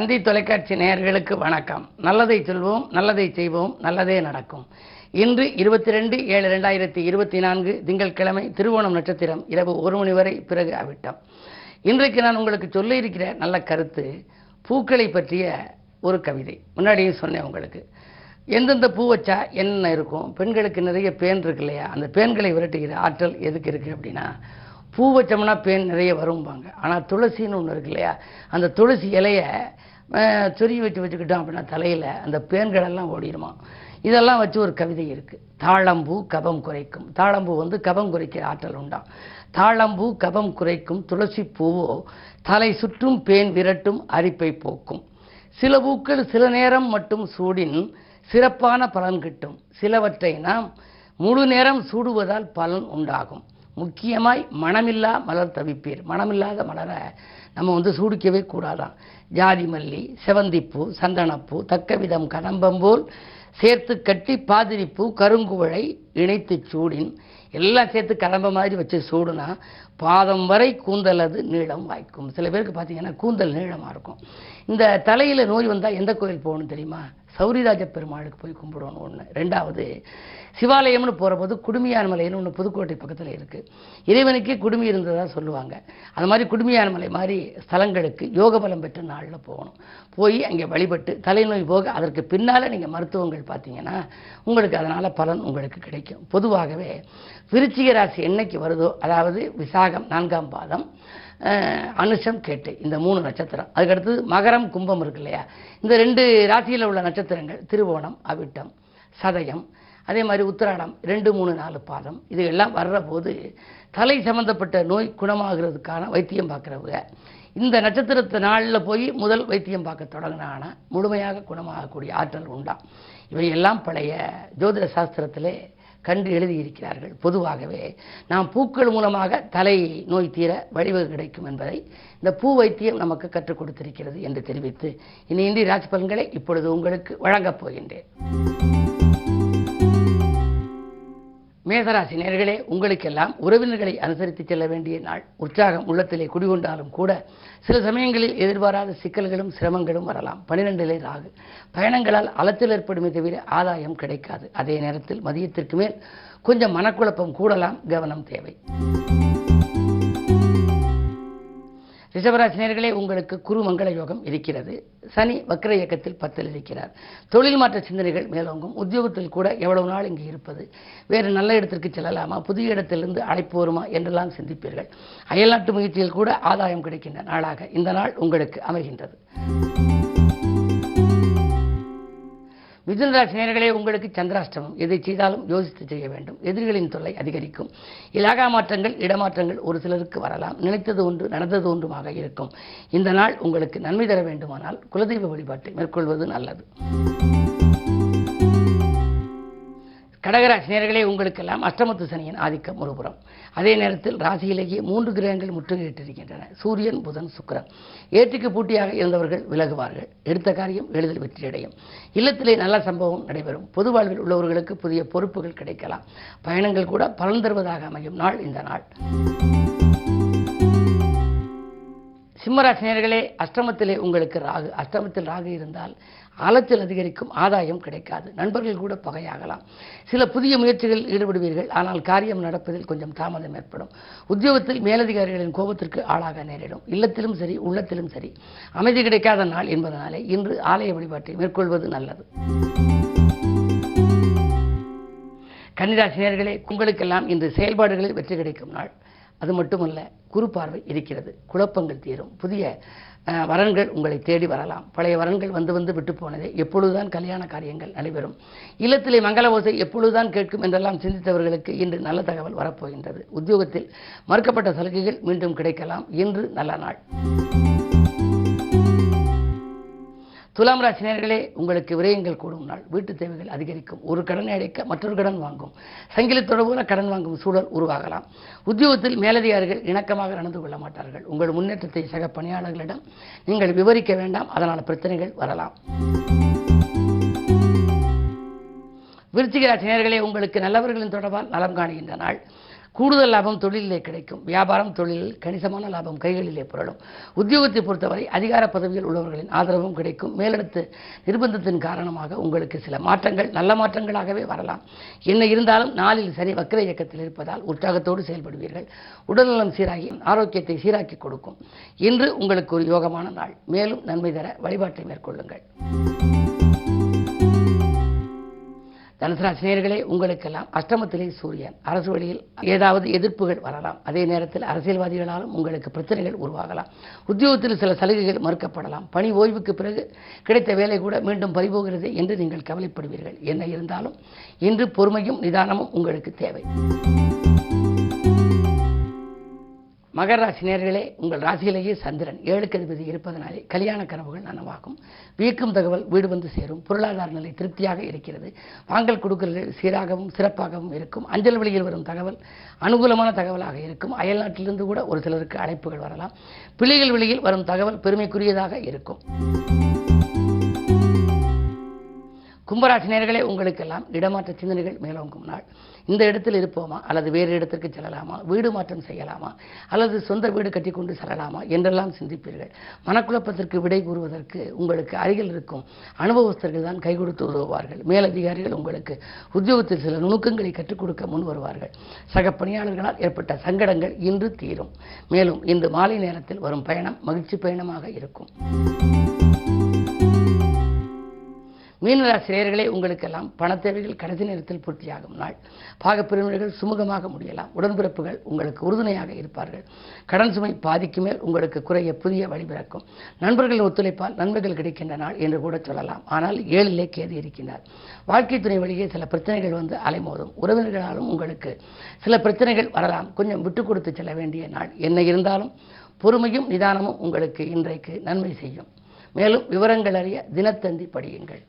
தந்தி தொலைக்காட்சி நேயர்களுக்கு வணக்கம். நல்லதை சொல்வோம், நல்லதை செய்வோம், நல்லதே நடக்கும். இன்று 22/7/2024 திங்கட்கிழமை, திருவோணம் நட்சத்திரம், இரவு 1 மணி வரை பிறகு அவிட்டம். இன்றைக்கு நான் உங்களுக்கு சொல்ல இருக்கிற நல்ல கருத்து பூக்களை பற்றிய ஒரு கவிதை. முன்னாடியும் சொன்னேன் உங்களுக்கு, எந்தெந்த பூ வச்சா என்ன இருக்கும். பெண்களுக்கு நிறைய பேன் இருக்கு இல்லையா, அந்த பேன்களை விரட்டுகிற ஆற்றல் எதுக்கு இருக்குது அப்படின்னா, பூ வச்சோம்னா பேன் நிறைய வரும்பாங்க. ஆனால் துளசின்னு ஒன்று இருக்கு இல்லையா, அந்த துளசி இலையை சொருகி வச்சுக்கிட்டோம் அப்படின்னா தலையில் அந்த பேன்களெல்லாம் ஓடிடுமா. இதெல்லாம் வச்சு ஒரு கவிதை இருக்குது. தாழம்பூ கபம் குறைக்கும். தாழம்பூ கபம் குறைக்கிற ஆற்றல் உண்டாம். தாழம்பூ கபம் குறைக்கும் துளசி பூவோ தலை சுற்றும் பேன் விரட்டும் அரிப்பை போக்கும். சில பூக்கள் சில நேரம் மட்டும் சூடின் சிறப்பான பலன் கிட்டும். சிலவற்றை நாம் முழு நேரம் சூடுவதால் பலன் உண்டாகும். முக்கியமாய் மனமில்லா மலர் தவிப்பீர். மனமில்லாத மலரை நம்ம சூடிக்கவே கூடாதான். ஜாதி மல்லி, செவந்திப்பூ, சந்தனப்பூ, தக்கவிதம் கதம்பம்போல் சேர்த்து கட்டி பாதிரிப்பூ, கருங்குவளை இணைத்து சூடின், எல்லாம் சேர்த்து கதம்ப மாதிரி வச்சு சூடுனா பாதம் வரை கூந்தல் அது நீளம் வாய்க்கும். சில பேருக்கு பார்த்தீங்கன்னா கூந்தல் நீளமாக இருக்கும். இந்த தலையில் நோய் வந்தால் எந்த கோயில் போகணும் தெரியுமா? சௌரிராஜ பெருமாளுக்கு போய் கும்பிடணும் ஒன்று. ரெண்டாவது, சிவாலயம்னு போகிறபோது குடுமியான் மலைன்னு ஒன்று புதுக்கோட்டை பக்கத்தில் இருக்குது. இறைவனுக்கே குடுமி இருந்ததாக சொல்லுவாங்க. அது மாதிரி குடுமியான் மலை மாதிரி ஸ்தலங்களுக்கு யோக பலம் பெற்ற நாளில் போகணும். போய் அங்கே வழிபட்டு தலைநோய் போக அதற்கு பின்னால் நீங்கள் மருத்துவங்கள் பார்த்தீங்கன்னா உங்களுக்கு அதனால் பலன் உங்களுக்கு கிடைக்கும். பொதுவாகவே விருச்சிக ராசி என்னைக்கு வருதோ, அதாவது விசாகம் 4ஆம் பாதம், அனுஷம் கேட்டை, இந்த 3 நட்சத்திரம், அதுக்கடுத்து மகரம் கும்பம் இருக்கு இல்லையா, இந்த 2 ராசியில் உள்ள நட்சத்திரங்கள் திருவோணம், அவிட்டம், சதயம், அதே மாதிரி உத்திராடம் 2, 3, 4 பாதம், இது எல்லாம் வர்ற போது தலை சம்பந்தப்பட்ட நோய் குணமாகிறதுக்கான வைத்தியம் பார்க்குறவங்க இந்த நட்சத்திரத்து நாளில் போய் முதல் வைத்தியம் பார்க்க தொடங்கினாங்கன்னா முழுமையாக குணமாகக்கூடிய ஆற்றல் உண்டாம். இவையெல்லாம் பழைய ஜோதிட சாஸ்திரத்திலே கண்டு எழுதியிருக்கிறார்கள். பொதுவாகவே நாம் பூக்கள் மூலமாக தலை நோய் தீர வழிவகை கிடைக்கும் என்பதை இந்த பூ வைத்தியம் நமக்கு கற்றுக் கொடுத்திருக்கிறது என்று தெரிவித்து இனி ராசி பலன்களை இப்பொழுது உங்களுக்கு வழங்கப் போகின்றேன். மேசராசி நேயர்களே, உங்களுக்கெல்லாம் உறவினர்களை அனுசரித்து செல்ல வேண்டிய நாள். உற்சாகம் உள்ளத்திலே குடிகொண்டாலும் கூட சில சமயங்களில் எதிர்பாராத சிக்கல்களும் சிரமங்களும் வரலாம். 12 ராகு. பயணங்களால் அலைச்சல் ஏற்படுமே தவிர ஆதாயம் கிடைக்காது. அதே நேரத்தில் மதியத்திற்கு மேல் கொஞ்சம் மனக்குழப்பம் கூடலாம், கவனம் தேவை. ரிஷபராசி நேயர்களே, உங்களுக்கு குரு மங்கள யோகம் இருக்கிறது. சனி வக்ர இயக்கத்தில் 10ல் இருக்கிறார். தொழில் மாற்ற சிந்தனைகள் மேலோங்கும். உத்தியோகத்தில் கூட எவ்வளவு நாள் இங்கு இருப்பது, வேறு நல்ல இடத்திற்கு செல்லலாமா, புதிய இடத்திலிருந்து அழைப்பு வருமா என்றெல்லாம் சிந்திப்பீர்கள். அயல்நாட்டு முயற்சியில் கூட ஆதாயம் கிடைக்கின்ற நாளாக இந்த நாள் உங்களுக்கு அமைகின்றது. மிதுன ராசி நேயர்களே, உங்களுக்கு சந்திராஷ்டமம். எதை செய்தாலும் யோசித்து செய்ய வேண்டும். எதிரிகளின் தொல்லை அதிகரிக்கும். இலாகா மாற்றங்கள், இடமாற்றங்கள் ஒரு சிலருக்கு வரலாம். நினைத்தது ஒன்று நடந்தது ஒன்றுமாக இருக்கும். இந்த நாள் உங்களுக்கு நன்மை தர வேண்டுமானால் குலதெய்வ வழிபாட்டை மேற்கொள்வது நல்லது. கடகராசி நேயர்களே, உங்களுக்கெல்லாம் அஷ்டமத்து சனியின் ஆதிக்கம் ஒருபுறம். அதே நேரத்தில் ராசியிலேயே 3 கிரகங்கள் முற்றுகையிட்டிருக்கின்றன. சூரியன், புதன், சுக்கிரன். ஏற்றுக்கு பூட்டியாக இருந்தவர்கள் விலகுவார்கள். எடுத்த காரியம் எளிதில் வெற்றியடையும். இல்லத்திலே நல்ல சம்பவம் நடைபெறும். பொது வாழ்வில் உள்ளவர்களுக்கு புதிய பொறுப்புகள் கிடைக்கலாம். பயணங்கள் கூட பலன் தருவதாக அமையும் நாள் இந்த நாள். சிம்மராசி நேயர்களே, அஷ்டமத்திலே உங்களுக்கு ராகு. அஷ்டமத்தில் ராகு இருந்தால் அலைச்சல் அதிகரிக்கும், ஆதாயம் கிடைக்காது. நண்பர்கள் கூட பகையாகலாம். சில புதிய முயற்சிகளில் ஈடுபடுவீர்கள். ஆனால் காரியம் நடப்பதில் கொஞ்சம் தாமதம் ஏற்படும். உத்தியோகத்தில் மேலதிகாரிகளின் கோபத்திற்கு ஆளாக நேரிடும். இல்லத்திலும் சரி, உள்ளத்திலும் சரி அமைதி கிடைக்காத நாள் என்பதனாலே இன்று ஆலய வழிபாட்டை மேற்கொள்வது நல்லது. கன்னிராசி நேயர்களே, உங்களுக்கெல்லாம் இன்று செயல்பாடுகளில் வெற்றி கிடைக்கும் நாள். அது மட்டுமல்ல, குரு பார்வை இருக்கிறது. குழப்பங்கள் தீரும். புதிய வரன்கள் உங்களை தேடி வரலாம். பழைய வரன்கள் வந்து விட்டு போனதே, எப்பொழுதுதான் கல்யாண காரியங்கள் நடைபெறும், இல்லத்திலே மங்கள ஓசை எப்பொழுதுதான் கேட்கும் என்றெல்லாம் சிந்தித்தவர்களுக்கு இன்று நல்ல தகவல் வரப்போகின்றது. உத்தியோகத்தில் மறுக்கப்பட்ட சலுகைகள் மீண்டும் கிடைக்கலாம். இன்று நல்ல நாள். துலாம் ராசி நேயர்களே, உங்களுக்கு விரயங்கள் கூடும் நாள். வீட்டு தேவைகள் அதிகரிக்கும். ஒரு கடனை அடைக்க மற்றொரு கடன் வாங்கும். சங்கிலி தொடர்புல கடன் வாங்கும் சூழல் உருவாகலாம். உத்தியோகத்தில் மேலதிகாரிகள் இணக்கமாக நடந்து கொள்ள மாட்டார்கள். உங்கள் முன்னேற்றத்தை சக பணியாளர்களிடம் நீங்கள் விவரிக்க வேண்டாம், அதனால் பிரச்சனைகள் வரலாம். விருச்சிக ராசி நேயர்களே, உங்களுக்கு நல்லவர்களின் தொடர்பால் நலம் காணுகின்ற நாள். கூடுதல் லாபம் தொழிலிலே கிடைக்கும். வியாபாரம் தொழிலில் கணிசமான லாபம் கைகளிலே புரளும். உத்தியோகத்தை பொறுத்தவரை அதிகார பதவியில் உள்ளவர்களின் ஆதரவும் கிடைக்கும். மேலிடத்து நிர்பந்தத்தின் காரணமாக உங்களுக்கு சில மாற்றங்கள் நல்ல மாற்றங்களாகவே வரலாம். என்ன இருந்தாலும் நாளில் சனி வக்ர இயக்கத்தில் இருப்பதால் உற்சாகத்தோடு செயல்படுவீர்கள். உடல்நலம் சீராகி ஆரோக்கியத்தை சீராக்கி கொடுக்கும். இன்று உங்களுக்கு ஒரு யோகமான நாள். மேலும் நன்மை தர வழிபாட்டை மேற்கொள்ளுங்கள். தனுசு ராசி நேயர்களே, உங்களுக்கெல்லாம் அஷ்டமத்திலே சூரியன். அரசு வழியில் ஏதாவது எதிர்ப்புகள் வரலாம். அதே நேரத்தில் அரசியல்வாதிகளாலும் உங்களுக்கு பிரச்சனைகள் உருவாகலாம். உத்தியோகத்தில் சில சலுகைகள் மறுக்கப்படலாம். பணி ஓய்வுக்கு பிறகு கிடைத்த வேலை கூட மீண்டும் பறிபோகிறது என்று நீங்கள் கவலைப்படுவீர்கள். என்ன இருந்தாலும் இன்று பொறுமையும் நிதானமும் உங்களுக்கு தேவை. மகர ராசி நேயர்களே, உங்கள் ராசியிலேயே சந்திரன் 7க்கு அதிபதி இருப்பதனாலே கல்யாண கனவுகள் நனவாகும். வீக்கும் தகவல் வீடு வந்து சேரும். பொருளாதார நிலை திருப்தியாக இருக்கிறது. வாங்கல் கொடுக்கல்கள் சீராகவும் சிறப்பாகவும் இருக்கும். அஞ்சல் வழியில் வரும் தகவல் அனுகூலமான தகவலாக இருக்கும். அயல்நாட்டிலிருந்து கூட ஒரு சிலருக்கு அழைப்புகள் வரலாம். பிள்ளைகள் வழியில் வரும் தகவல் பெருமைக்குரியதாக இருக்கும். கும்பராசி நேயர்களே, உங்களுக்கெல்லாம் இடமாற்ற சிந்தனைகள் மேலோங்கும் நாள். இந்த இடத்தில் இருப்போமா அல்லது வேறு இடத்திற்கு செல்லலாமா, வீடு மாற்றம் செய்யலாமா அல்லது சொந்த வீடு கட்டிக்கொண்டு செல்லலாமா என்றெல்லாம் சிந்திப்பீர்கள். மனக்குழப்பத்திற்கு விடை கூறுவதற்கு உங்களுக்கு அருகில் இருக்கும் அனுபவஸ்தர்கள் தான் கை கொடுத்து உதவுவார்கள். மேலதிகாரிகள் உங்களுக்கு உத்தியோகத்தில் சில நுணுக்கங்களை கற்றுக் கொடுக்க முன் வருவார்கள். சக பணியாளர்களால் ஏற்பட்ட சங்கடங்கள் இன்று தீரும். மேலும் இன்று மாலை நேரத்தில் வரும் பயணம் மகிழ்ச்சி பயணமாக இருக்கும். மீனராசி நேயர்களே, உங்களுக்கெல்லாம் பண தேவைகள் கடைசி நேரத்தில் பூர்த்தியாகும் நாள். பாகப்பிரிவினர்கள் சுமூகமாக முடியலாம். உடன்பிறப்புகள் உங்களுக்கு உறுதுணையாக இருப்பார்கள். கடன் சுமை பாதிக்கு மேல் உங்களுக்கு குறைய புதிய வழி பிறக்கும். நண்பர்களின் ஒத்துழைப்பால் நன்மைகள் கிடைக்கின்ற நாள் என்று கூட சொல்லலாம். ஆனால் 7லே கேது இருக்கின்றார். வாழ்க்கை துணை வழியே சில பிரச்சனைகள் வந்து அலைமோதும். உறவினர்களாலும் உங்களுக்கு சில பிரச்சனைகள் வரலாம். கொஞ்சம் விட்டு கொடுத்து செல்ல வேண்டிய நாள். என்ன இருந்தாலும் பொறுமையும் நிதானமும் உங்களுக்கு இன்றைக்கு நன்மை செய்யும். மேலும் விவரங்கள் அறிய தினத்தந்தி படியுங்கள்.